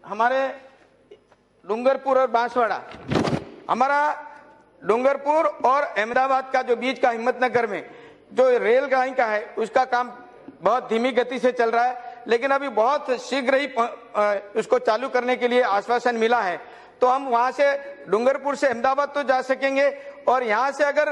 हमारे डूंगरपुर और बांसवाड़ा, हमारा डूंगरपुर और अहमदाबाद का जो बीच का हिम्मतनगर में जो रेल लाइन का है उसका काम बहुत धीमी गति से चल रहा है, लेकिन अभी बहुत शीघ्र ही उसको चालू करने के लिए आश्वासन मिला है। तो हम वहां से डूंगरपुर से अहमदाबाद तो जा सकेंगे और यहाँ से अगर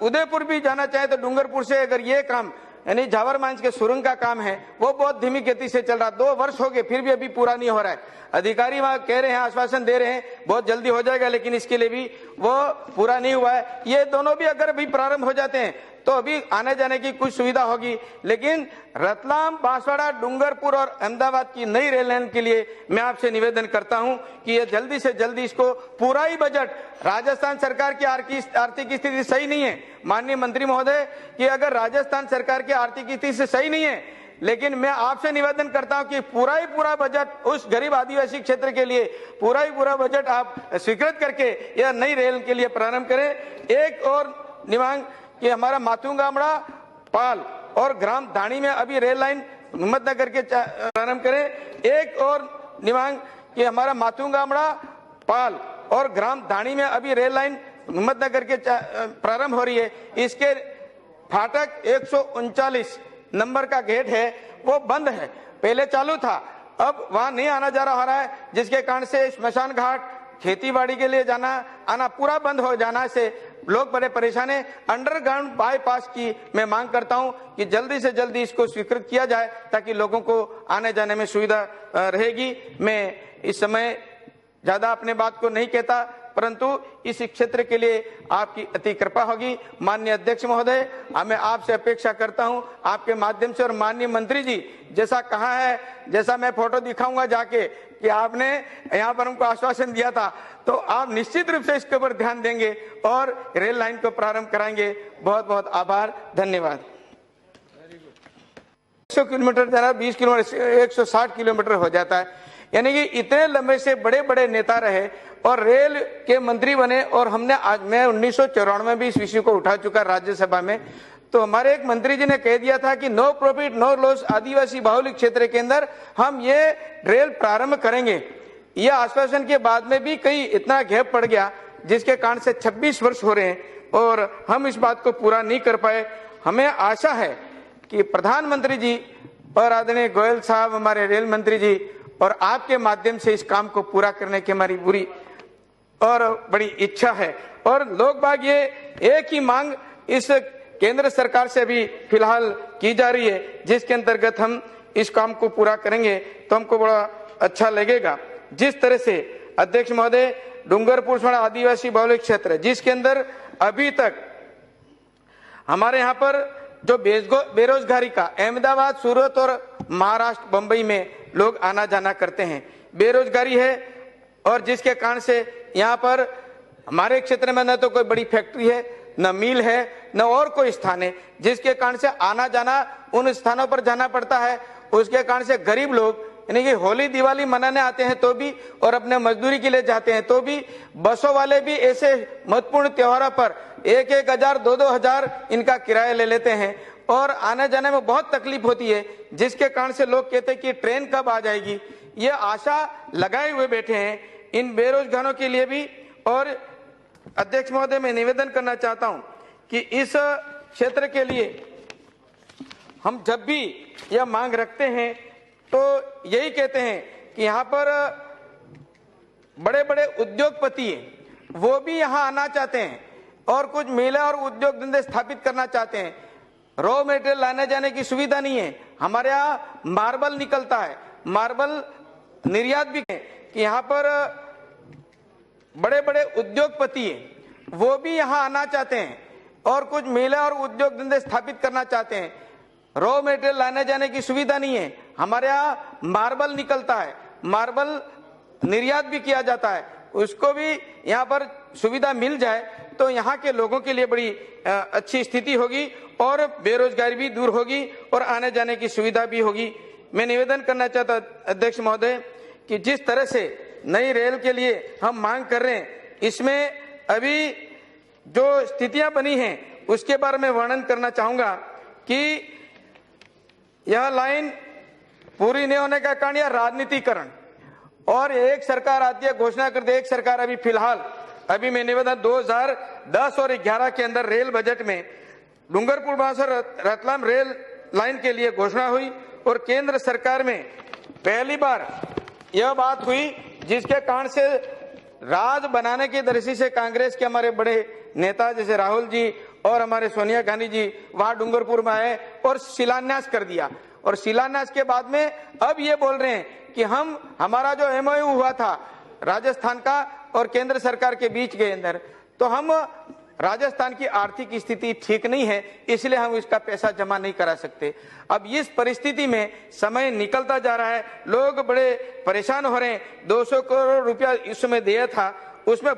उदयपुर भी जाना चाहे तो डूंगरपुर से अगर ये काम यानी झावर मांझ के सुरंग का काम है वो बहुत धीमी गति से चल रहा, 2 वर्ष हो गए फिर भी अभी पूरा नहीं हो रहा है। अधिकारी वहां कह रहे हैं, आश्वासन दे रहे हैं बहुत जल्दी हो जाएगा, लेकिन इसके लिए भी वो पूरा नहीं हुआ है। ये दोनों भी अगर अभी प्रारंभ हो जाते हैं तो अभी आने जाने की कुछ सुविधा होगी, लेकिन रतलाम, बांसवाड़ा, डूंगरपुर और अहमदाबाद की नई रेल लाइन के लिए मैं आपसे निवेदन करता हूं कि ये जल्दी से जल्दी इसको पूरा ही बजट, राजस्थान सरकार की आर्थिक स्थिति सही नहीं है माननीय मंत्री महोदय, कि अगर राजस्थान सरकार की आर्थिक स्थिति से सही नहीं है, लेकिन मैं आपसे निवेदन करता हूं कि पूरा ही पूरा बजट उस गरीब आदिवासी क्षेत्र के लिए पूरा ही पूरा बजट आप स्वीकृत करके यह नई रेल के लिए प्रारंभ करें। एक और निमांग कि हमारा माथुंगामड़ा, पाल और ग्राम धाणी में अभी रेल लाइन हिम्मतनगर के प्रारंभ करें। एक और निमांग कि हमारा माथुंगामड़ा, पाल और ग्राम धाणी में अभी रेल लाइन हिम्मतनगर के प्रारंभ हो रही है। इसके फाटक 139 नंबर का गेट है वो बंद है, पहले चालू था, अब वहां नहीं आना जा रहा है, जिसके कारण से स्मशान घाट, खेतीबाड़ी के लिए जाना आना पूरा बंद हो जाना से लोग बड़े परेशान हैं। अंडरग्राउंड बाईपास की मैं मांग करता हूं कि जल्दी से जल्दी इसको स्वीकृत किया जाए ताकि लोगों को आने जाने में सुविधा रहेगी। मैं इस समय ज्यादा अपने बात को नहीं कहता, परंतु इस क्षेत्र के लिए आपकी अति कृपा होगी। माननीय अध्यक्ष महोदय, मैं आपसे अपेक्षा करता हूं आपके माध्यम से, और माननीय मंत्री जी जैसा कहा है, जैसा मैं फोटो दिखाऊंगा जाके कि आपने यहाँ पर हमको आश्वासन दिया था, तो आप निश्चित रूप से इसके ऊपर ध्यान देंगे और रेल लाइन को प्रारंभ कराएंगे। बहुत बहुत आभार, धन्यवाद। 100 किलोमीटर जाना 20 किलोमीटर 160 किलोमीटर हो जाता है, यानी कि इतने लंबे से बड़े बड़े नेता रहे और रेल के मंत्री बने। और हमने आज, मैं 1994 में भी इस विषय को उठा चुका राज्यसभा में, तो हमारे एक मंत्री जी ने कह दिया था कि नो प्रॉफिट नो लॉस आदिवासी बाहुल्य क्षेत्र के अंदर हम ये रेल प्रारंभ करेंगे। ये आश्वासन के बाद में भी कई इतना गैप पड़ गया जिसके कारण से 26 वर्ष हो रहे हैं और हम इस बात को पूरा नहीं कर पाए। हमें आशा है कि प्रधानमंत्री जी और आदरणीय गोयल साहब, हमारे रेल मंत्री जी, और आपके माध्यम से इस काम को पूरा करने की हमारी पूरी और बड़ी इच्छा है। और लोग बाग ये एक ही मांग इस केंद्र सरकार से भी फिलहाल की जा रही है, जिसके अंतर्गत हम इस काम को पूरा करेंगे तो हमको बड़ा अच्छा लगेगा। जिस तरह से अध्यक्ष महोदय डूंगरपुर आदिवासी बहुल क्षेत्र, जिसके अंदर अभी तक हमारे यहाँ पर जो बेरोजगारी का, अहमदाबाद, सूरत और महाराष्ट्र, बंबई में लोग आना जाना करते हैं, बेरोजगारी है, और जिसके कारण से यहाँ पर हमारे क्षेत्र में न तो कोई बड़ी फैक्ट्री है, न मिल है, न और कोई स्थान है, जिसके कारण से आना जाना उन स्थानों पर जाना पड़ता है। उसके कारण से गरीब लोग यानी कि होली दिवाली मनाने आते हैं तो भी, और अपने मजदूरी के लिए जाते हैं तो भी, बसों वाले भी ऐसे महत्वपूर्ण त्योहारों पर 1,000 2,000 इनका किराया ले लेते हैं और आने जाने में बहुत तकलीफ होती है, जिसके कारण से लोग कहते हैं कि ट्रेन कब आ जाएगी। ये आशा लगाए हुए बैठे हैं इन बेरोजगारों के लिए भी। और अध्यक्ष महोदय, मैं निवेदन करना चाहता हूं कि इस क्षेत्र के लिए हम जब भी यह मांग रखते हैं तो यही कहते हैं कि यहाँ पर बड़े बड़े उद्योगपति हैं, वो भी यहाँ आना चाहते हैं और कुछ मेला और उद्योग धंधे स्थापित करना चाहते हैं। रॉ मेटेरियल लाने जाने की सुविधा नहीं है। हमारे यहाँ मार्बल निकलता है, मार्बल निर्यात भी है कि यहाँ पर बड़े बड़े उद्योगपति हैं, वो भी यहाँ आना चाहते हैं और कुछ मेला और उद्योग धंधे स्थापित करना चाहते हैं। रॉ मेटेरियल लाने जाने की सुविधा नहीं है। हमारे यहाँ मार्बल निकलता है, मार्बल निर्यात भी किया जाता है, उसको भी यहाँ पर सुविधा मिल जाए तो यहाँ के लोगों के लिए बड़ी अच्छी स्थिति होगी और बेरोजगारी भी दूर होगी और आने जाने की सुविधा भी होगी। मैं निवेदन करना चाहता अध्यक्ष महोदय कि जिस तरह से नई रेल के लिए हम मांग कर रहे हैं, इसमें अभी जो स्थितियां बनी हैं उसके बारे में वर्णन करना चाहूंगा कि यह लाइन पूरी नहीं होने का कारण यह राजनीतिकरण और एक सरकार आती है घोषणा करती है, एक सरकार अभी मैं निवेदन 2010 और 11 के अंदर रेल बजट में डूंगरपुर बांसवाड़ा रतलाम रेल लाइन के लिए घोषणा हुई और केंद्र सरकार में पहली बार यह बात हुई जिसके कारण से राज बनाने की दृष्टि से कांग्रेस के हमारे बड़े नेता जैसे राहुल जी और हमारे सोनिया गांधी जी वहां डूंगरपुर में आए और शिलान्यास कर दिया। और शिलान्यास के बाद में अब ये बोल रहे हैं कि हमारा जो एमओयू हुआ था राजस्थान का और केंद्र सरकार के बीच के अंदर, तो हम राजस्थान की आर्थिक स्थिति ठीक नहीं है, इसलिए हम इसका पैसा जमा नहीं करा सकते। अब इस परिस्थिति में समय निकलता जा रहा है, लोग बड़े परेशान हो रहे हैं। 200 करोड़ रुपया इस समय दिया था, उसमें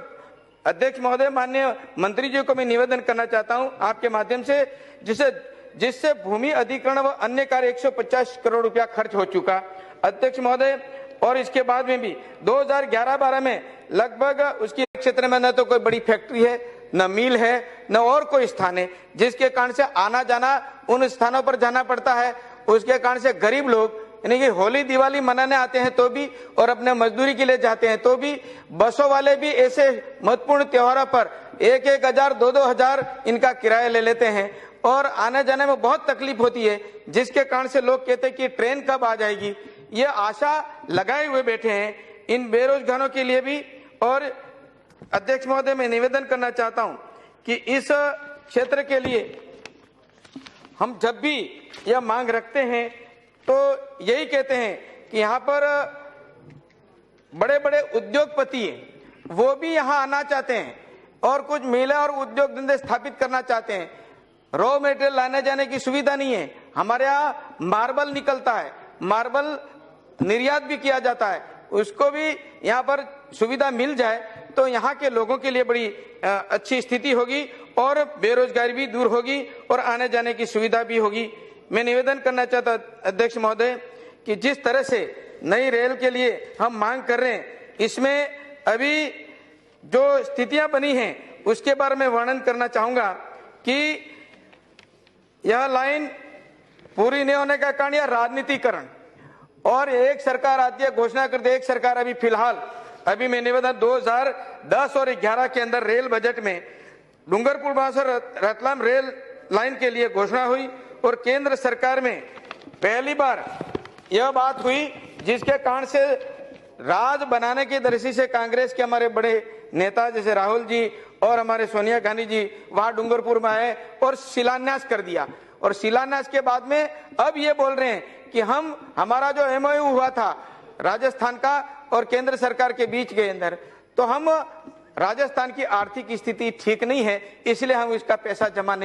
अध्यक्ष महोदय, माननीय मंत्री जी को मैं निवेदन करना चाहता हूं आपके माध्यम से, जिससे भूमि अधिग्रहण व अन्य कार्य 150 करोड़ रुपया खर्च हो चुका अध्यक्ष महोदय। और इसके बाद में भी 2011-12 में लगभग उसकी क्षेत्र में न तो कोई बड़ी फैक्ट्री है, न मिल है, न और कोई स्थान है, जिसके कारण से आना जाना उन स्थानों पर जाना पड़ता है। उसके कारण से गरीब लोग यानी कि होली दिवाली मनाने आते हैं तो भी और अपने मजदूरी के लिए जाते हैं तो भी, बसों वाले भी ऐसे महत्वपूर्ण त्योहारों पर 1-1 हजार 2-2 हजार इनका किराया ले लेते हैं और आने जाने में बहुत तकलीफ होती है, जिसके कारण से लोग कहते हैं कि ट्रेन कब आ जाएगी। ये आशा लगाए हुए बैठे हैं इन बेरोजगारों के लिए भी। और अध्यक्ष महोदय, मैं निवेदन करना चाहता हूं कि इस क्षेत्र के लिए हम जब भी यह मांग रखते हैं तो यही कहते हैं कि यहाँ पर बड़े बड़े उद्योगपति हैं, वो भी यहाँ आना चाहते हैं और कुछ मेला और उद्योग धंधे स्थापित करना चाहते हैं। रॉ मटेरियल लाने जाने की सुविधा नहीं है। हमारे यहाँ मार्बल निकलता है, मार्बल निर्यात भी किया जाता है, उसको भी यहाँ पर सुविधा मिल जाए तो यहाँ के लोगों के लिए बड़ी अच्छी स्थिति होगी और बेरोजगारी भी दूर होगी और आने जाने की सुविधा भी होगी। मैं निवेदन करना चाहता अध्यक्ष महोदय कि जिस तरह से नई रेल के लिए हम मांग कर रहे हैं, इसमें अभी जो स्थितियां बनी हैं उसके बारे में वर्णन करना चाहूंगा कि यह लाइन पूरी नहीं होने का कारण यह राजनीतिकरण, और एक सरकार आती है घोषणा करती है, एक सरकार अभी मैं निवेदन 2010 और 11 के अंदर रेल बजट में डूंगरपुर बांसवाड़ा रतलाम रेल लाइन के लिए घोषणा हुई और केंद्र सरकार में पहली बार यह बात हुई जिसके कारण से राज बनाने की दृष्टि से कांग्रेस के हमारे बड़े नेता जैसे राहुल जी और हमारे सोनिया गांधी जी वहां डूंगरपुर में आए और शिलान्यास कर दिया। और शिलान्यास के बाद में अब ये बोल रहे हैं कि हमारा जो एमओयू हुआ था राजस्थान का और केंद्र सरकार के बीच के अंदर, तो हम राजस्थान की आर्थिक स्थिति ठीक नहीं है, इसलिए हम इसका पैसा जमा नहीं